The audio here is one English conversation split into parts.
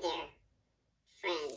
there, friend.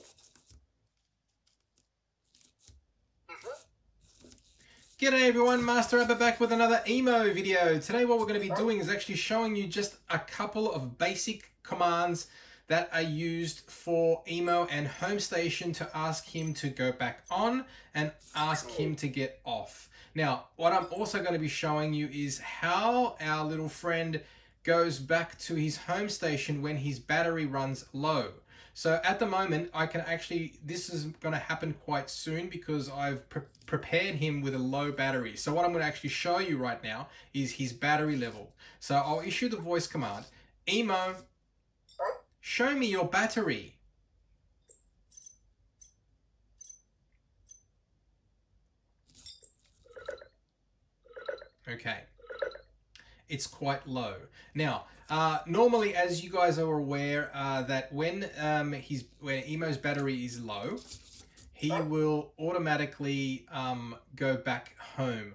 G'day everyone, Master Abba back with another EMO video. Today what we're going to be doing is actually showing you just a couple of basic commands that are used for EMO and Home Station to ask him to go back on and ask him to get off. Now, what I'm also going to be showing you is how our little friend goes back to his home station when his battery runs low. So at the moment, this is going to happen quite soon because I've prepared him with a low battery. So what I'm going to actually show you right now is his battery level. So I'll issue the voice command, EMO, show me your battery. Okay. It's quite low. Now, normally, as you guys are aware, that when EMO's battery is low, he will automatically go back home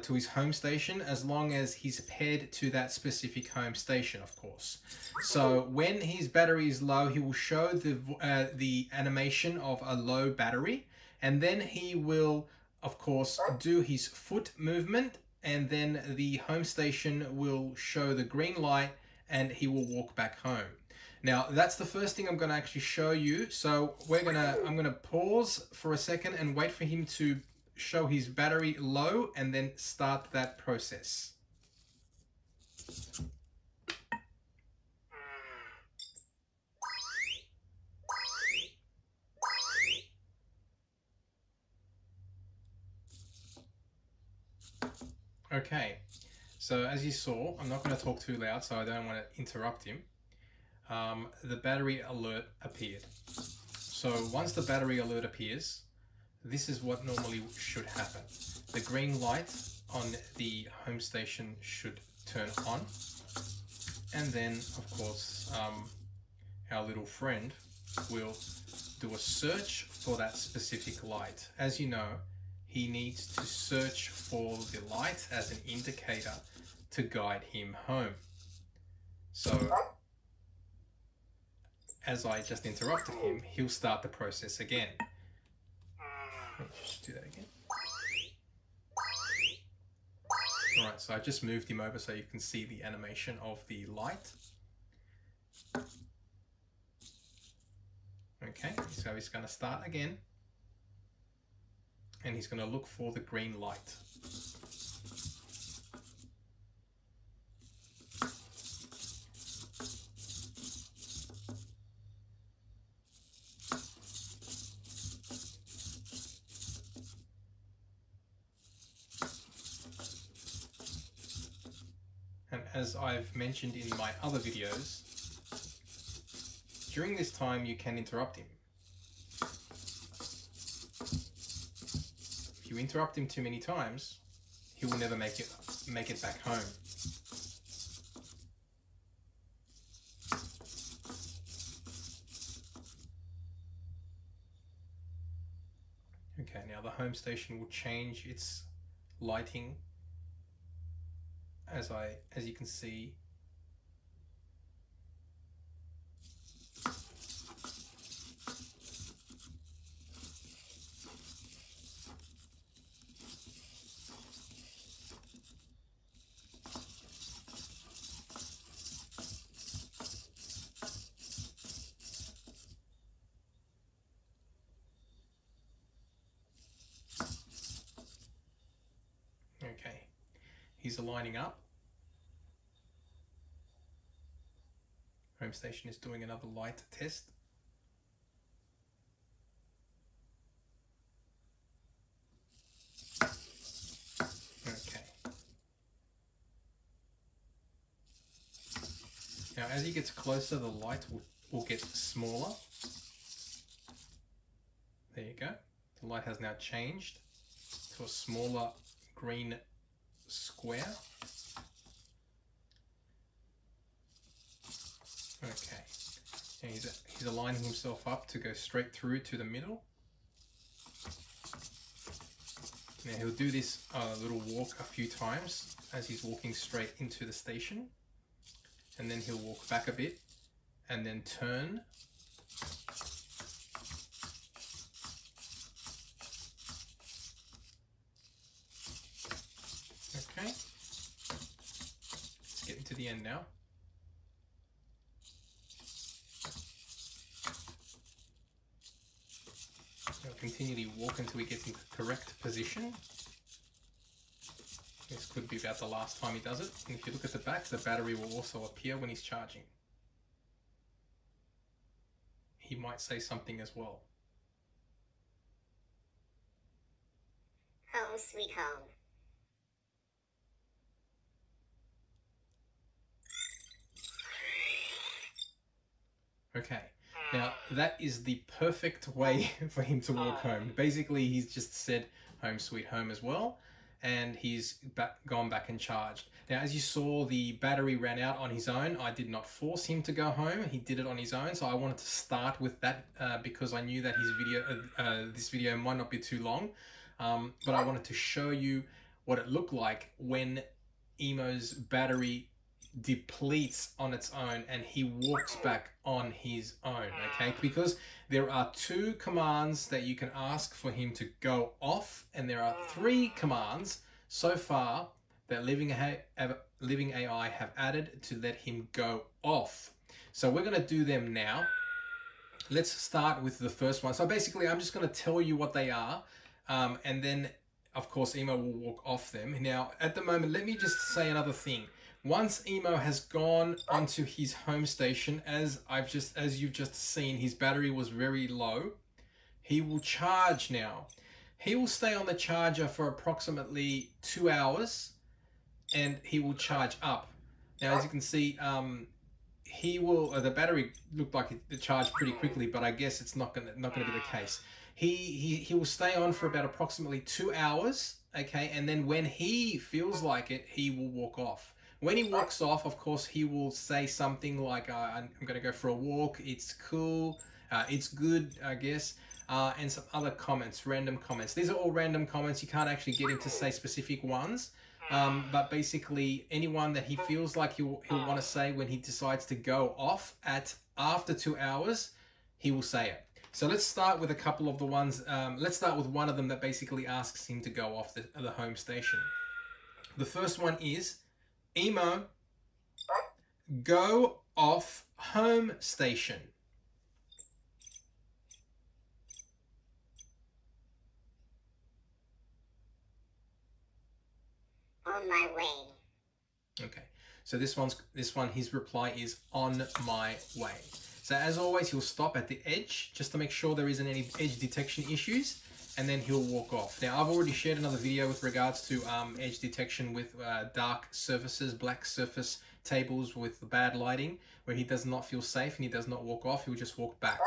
to his home station as long as he's paired to that specific home station, of course. So when his battery is low, he will show the animation of a low battery, and then he will, of course, do his foot movement, and then the home station will show the green light and he will walk back home. Now, that's the first thing I'm going to actually show you. So I'm going to pause for a second and wait for him to show his battery low and then start that process. Okay, so as you saw, I'm not going to talk too loud so I don't want to interrupt him. The battery alert appeared. So once the battery alert appears, this is what normally should happen. The green light on the home station should turn on, and then of course our little friend will do a search for that specific light. As you know, he needs to search for the light as an indicator to guide him home. So, as I just interrupted him, he'll start the process again. Let's just do that again. Alright, so I just moved him over so you can see the animation of the light. Okay, so he's going to start again. And he's going to look for the green light. And as I've mentioned in my other videos, during this time you can interrupt him. If you interrupt him too many times, he will never make it back home. Okay, now the home station will change its lighting as you can see. Okay, he's aligning up. Home station is doing another light test. Okay. Now as he gets closer, the light will get smaller. There you go. The light has now changed to a smaller green square. Okay, and he's aligning himself up to go straight through to the middle. Now he'll do this little walk a few times as he's walking straight into the station, and then he'll walk back a bit and then turn. Okay, it's getting to the end now. He'll continually walk until he gets into the correct position. This could be about the last time he does it. And if you look at the back, the battery will also appear when he's charging. He might say something as well. Home sweet home. Okay, now that is the perfect way for him to walk home. Basically, he's just said home sweet home as well, and he's gone back and charged. Now, as you saw, the battery ran out on his own. I did not force him to go home. He did it on his own, so I wanted to start with that because I knew that his this video might not be too long, but I wanted to show you what it looked like when EMO's battery depletes on its own and he walks back on his own. Okay, because there are 2 commands that you can ask for him to go off, and there are 3 commands so far that Living AI have added to let him go off. So we're going to do them now. Let's start with the first one. So basically I'm just going to tell you what they are, and then of course EMO will walk off them. Now at the moment, let me just say another thing. Once EMO has gone onto his home station, as you've just seen, his battery was very low. He will charge now. He will stay on the charger for approximately 2 hours, and he will charge up. Now, as you can see, the battery looked like it charged pretty quickly, but I guess it's not gonna be the case. He will stay on for about approximately 2 hours, okay, and then when he feels like it, he will walk off. When he walks off, of course, he will say something like, I'm going to go for a walk, it's cool, it's good, I guess, and some other comments, random comments. These are all random comments. You can't actually get him to say specific ones, but basically anyone that he feels like he'll want to say when he decides to go off after 2 hours, he will say it. So let's start with a couple of the ones. Let's start with one of them that basically asks him to go off the home station. The first one is, EMO, go off home station. On my way. Okay, so this one, his reply is on my way. So as always, he'll stop at the edge just to make sure there isn't any edge detection issues, and then he'll walk off. Now, I've already shared another video with regards to edge detection with dark surfaces, black surface tables with bad lighting, where he does not feel safe and he does not walk off, he'll just walk back.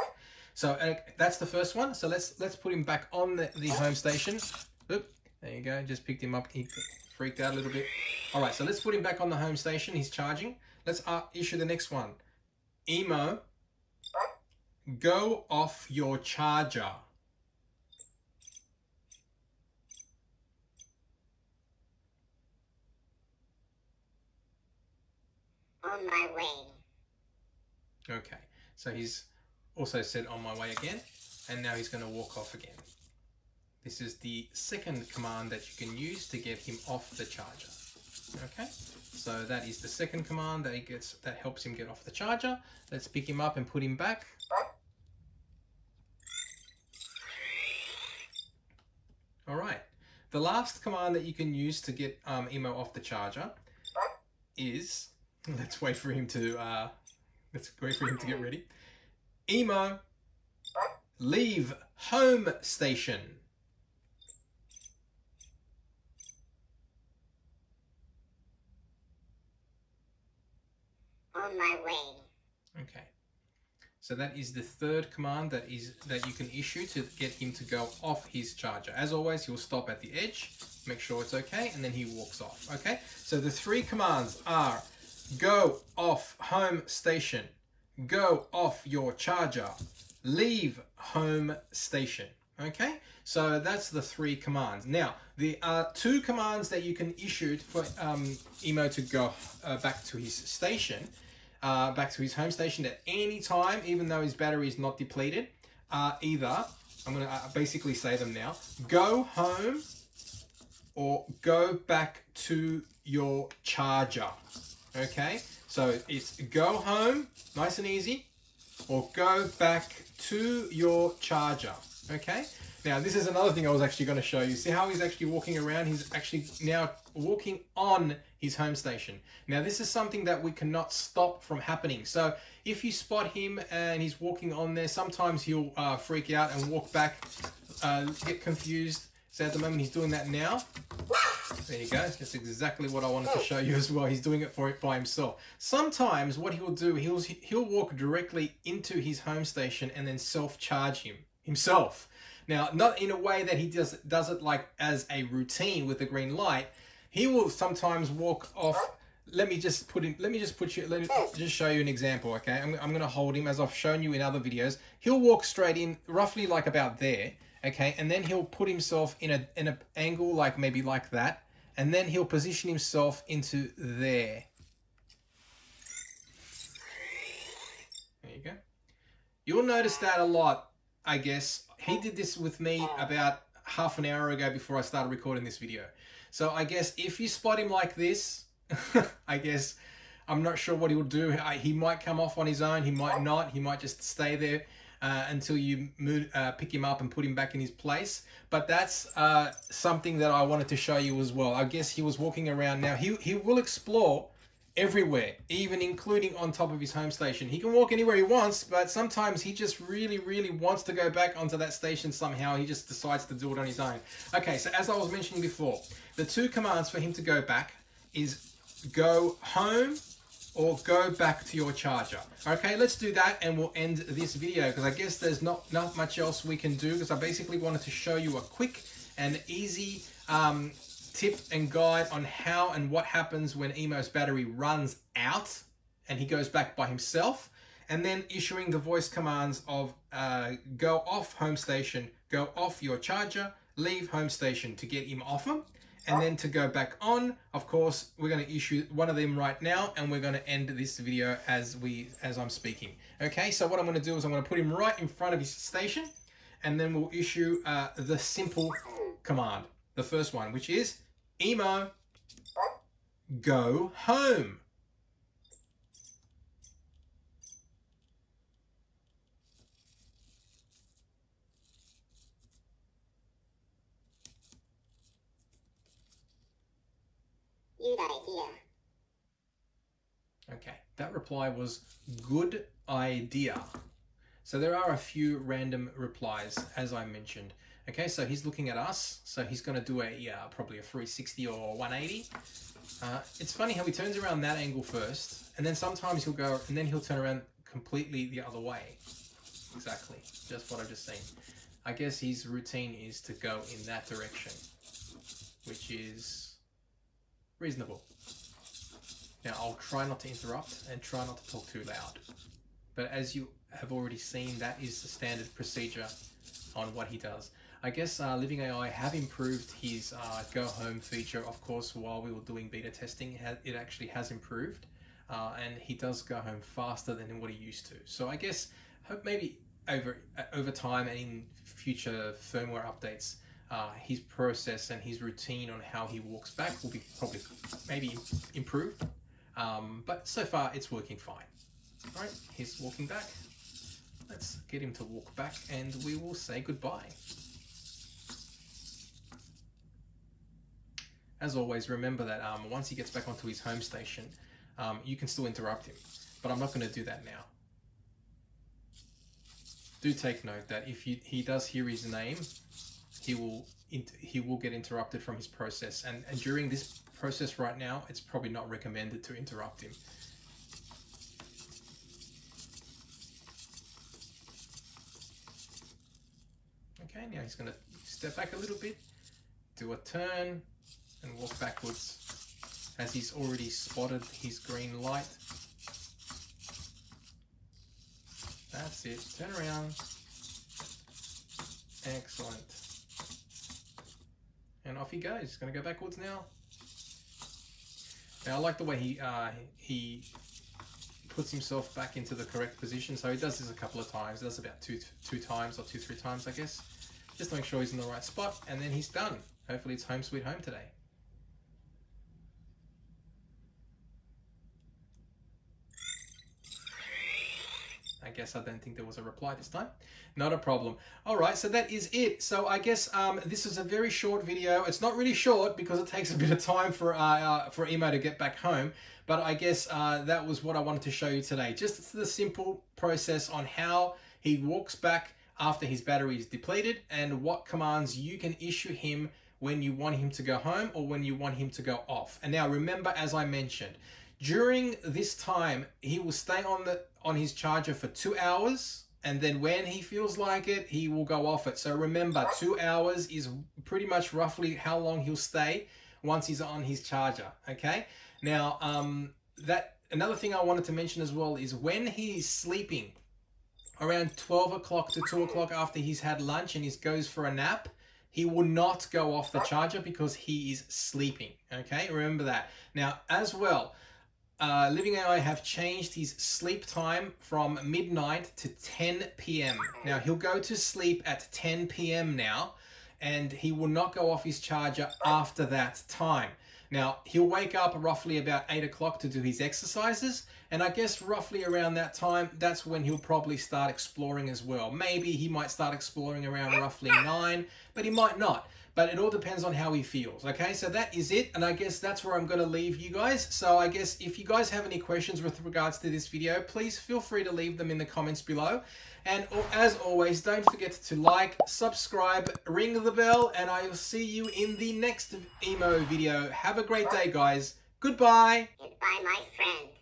So that's the first one. So let's put him back on the home station. Oop, there you go, just picked him up. He freaked out a little bit. All right, so let's put him back on the home station. He's charging. Let's issue the next one. EMO, go off your charger. On my way. Okay, so he's also said on my way again, and now he's going to walk off again. This is the second command that you can use to get him off the charger. Okay, so that is the second command that helps him get off the charger. Let's pick him up and put him back. All right, the last command that you can use to get EMO off the charger is, let's wait for him to get ready. EMO, leave home station. On my way. Okay, so that is the third command that you can issue to get him to go off his charger. As always, he'll stop at the edge, make sure it's okay, and then he walks off. Okay, so the 3 commands are: go off home station, go off your charger, leave home station. Okay, so that's the 3 commands. Now, there are 2 commands that you can issue for EMO to go back to his station. back to his home station at any time, even though his battery is not depleted. Either, I'm going to basically say them now, go home or go back to your charger. Okay, so it's go home, nice and easy, or go back to your charger. Okay, now this is another thing I was actually going to show you. See how he's actually walking around? He's actually now walking on his home station. Now this is something that we cannot stop from happening. So if you spot him and he's walking on there, sometimes he'll freak out and walk back, get confused. So at the moment he's doing that now. There you go. That's exactly what I wanted to show you as well. He's doing it by himself. Sometimes what he will do, he'll walk directly into his home station and then self-charge himself. Now, not in a way that he does it like as a routine with the green light. He will sometimes walk off. Let me just show you an example. Okay, I'm going to hold him as I've shown you in other videos. He'll walk straight in, roughly like about there. Okay, and then he'll put himself in an angle like maybe like that, and then he'll position himself into there. There you go. You'll notice that a lot, I guess. He did this with me about half an hour ago before I started recording this video. So I guess if you spot him like this, I guess I'm not sure what he'll do. He might come off on his own. He might not. He might just stay there until you pick him up and put him back in his place. But that's something that I wanted to show you as well. I guess he was walking around. Now he will explore everywhere, even including on top of his home station. He can walk anywhere he wants, but sometimes he just really wants to go back onto that station somehow. He just decides to do it on his own. Okay, so as I was mentioning before, the two commands for him to go back is go home or go back to your charger. Okay, let's do that and we'll end this video because I guess there's not much else we can do, because I basically wanted to show you a quick and easy tip and guide on how and what happens when EMO's battery runs out and he goes back by himself, and then issuing the voice commands of go off home station, go off your charger, leave home station to get him off him, and then to go back on. Of course, we're going to issue one of them right now, and we're going to end this video as I'm speaking. Okay, so what I'm going to do is I'm going to put him right in front of his station, and then we'll issue the simple command, the first one, which is EMO, go home. Good idea. Okay, that reply was good idea. So there are a few random replies, as I mentioned. Okay, so he's looking at us, so he's going to do probably a 360 or 180. It's funny how he turns around that angle first, and then sometimes he'll go, and then he'll turn around completely the other way. Exactly, just what I've just seen. I guess his routine is to go in that direction, which is reasonable. Now, I'll try not to interrupt and try not to talk too loud. But as you have already seen, that is the standard procedure on what he does. I guess Living AI have improved his go home feature. Of course, while we were doing beta testing, it actually has improved. And he does go home faster than what he used to. So I guess hope maybe over time and in future firmware updates, his process and his routine on how he walks back will be probably maybe improved. But so far it's working fine. All right, he's walking back. Let's get him to walk back and we will say goodbye. As always, remember that once he gets back onto his home station, you can still interrupt him, but I'm not going to do that now. Do take note that if he does hear his name, he will get interrupted from his process, and during this process right now, it's probably not recommended to interrupt him. Okay, now he's going to step back a little bit, do a turn, and walk backwards as he's already spotted his green light. That's it. Turn around. Excellent. And off he goes. He's going to go backwards now. Now I like the way he puts himself back into the correct position. So he does this a couple of times. He does about two times or 2-3 times, I guess. Just to make sure he's in the right spot, and then he's done. Hopefully it's home sweet home today. I guess I don't think there was a reply this time. Not a problem. All right, so that is it. So I guess this is a very short video. It's not really short because it takes a bit of time for EMO to get back home. But I guess that was what I wanted to show you today. Just the simple process on how he walks back after his battery is depleted and what commands you can issue him when you want him to go home or when you want him to go off. And now remember, as I mentioned, during this time, he will stay on his charger for 2 hours, and then when he feels like it, he will go off it. So remember, 2 hours is pretty much roughly how long he'll stay once he's on his charger, okay? Now, another thing I wanted to mention as well is when he's sleeping, around 12 o'clock to 2 o'clock after he's had lunch and he goes for a nap, he will not go off the charger because he is sleeping, okay? Remember that. Now, as well, Living AI have changed his sleep time from midnight to 10 p.m. Now, he'll go to sleep at 10 p.m. now, and he will not go off his charger after that time. Now, he'll wake up roughly about 8 o'clock to do his exercises, and I guess roughly around that time, that's when he'll probably start exploring as well. Maybe he might start exploring around roughly 9, but he might not. But it all depends on how he feels, okay? So that is it, and I guess that's where I'm going to leave you guys. So I guess if you guys have any questions with regards to this video, please feel free to leave them in the comments below. And as always, don't forget to like, subscribe, ring the bell, and I will see you in the next EMO video. Have a great day, guys. Goodbye. Goodbye, my friend.